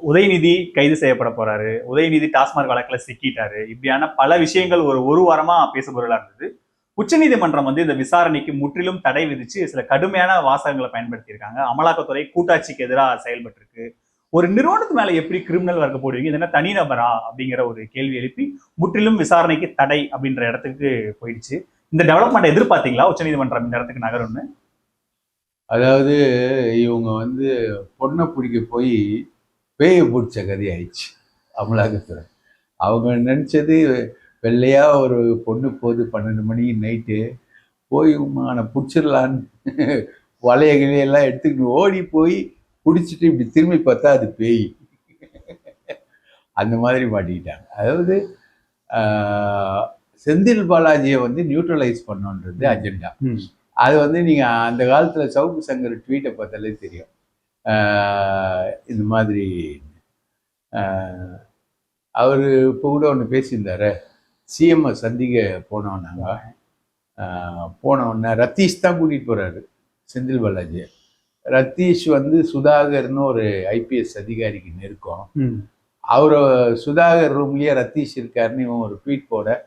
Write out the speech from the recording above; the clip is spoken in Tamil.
உதயநிதி கைது செய்யப்பட போறாரு, உதயநிதி டாஸ்மாக் வழக்குல சிக்கிட்டாரு, இப்படியான பல விஷயங்கள் ஒரு வாரமா பேசுபொருளா இருந்தது. உச்சநீதிமன்றம் வந்து இந்த விசாரணைக்கு முற்றிலும் தடை விதிச்சு சில கடுமையான வாசகங்களை பயன்படுத்தியிருக்காங்க. அமலாக்கத்துறை கூட்டாட்சிக்கு எதிராக செயல்பட்டு இருக்கு. ஒரு நிறுவனத்து மேல எப்படி கிரிமினல் வழக்கு போடுவீங்க, இது என்ன தனிநபரா அப்படிங்கிற ஒரு கேள்வி எழுப்பி முற்றிலும் விசாரணைக்கு தடை அப்படின்ற இடத்துக்கு போயிடுச்சு. இந்த டெவலப்மெண்ட் எதிர்பார்த்தீங்களா உச்சநீதிமன்றம் இந்த இடத்துக்கு நகரும்னு? அதாவது இவங்க வந்து பொண்ணை பிடிக்க போய் பேயை பிடிச்ச கதை ஆயிடுச்சு அமலாக்கத்துறை. அவங்க நினச்சது வெள்ளையா ஒரு பொண்ணு போகுது 12 மணி நைட்டு, போய் அவனை பிடிச்சிடலான்னு வளைய கிளையெல்லாம் எடுத்துக்கிட்டு ஓடி போய் பிடிச்சிட்டு இப்படி திரும்பி பார்த்தா அது பேய். அந்த மாதிரி மாட்டிக்கிட்டாங்க. அதாவது செந்தில் பாலாஜியை வந்து நியூட்ரலைஸ் பண்ணணுன்றது அஜெண்டா. அது வந்து நீங்கள் அந்த காலத்தில் சவுக்கு சங்கர் ட்வீட்டை பார்த்தாலே தெரியும். இந்த மாதிரி அவர் இப்போ கூட ஒன்று பேசியிருந்தார். சிஎம்ஐ சந்திக்க போனோம் நாங்கள். போனோடனே ரத்தீஷ் தான் கூட்டிகிட்டு போகிறாரு செந்தில் பாலாஜியை. ரத்தீஷ் வந்து சுதாகர்னு ஒரு ஐபிஎஸ் அதிகாரிக்கு நெருக்கம். அவர் சுதாகர் ரூம்லேயே ரத்தீஷ் இருக்காருன்னு இவன் ஒரு ட்வீட் போட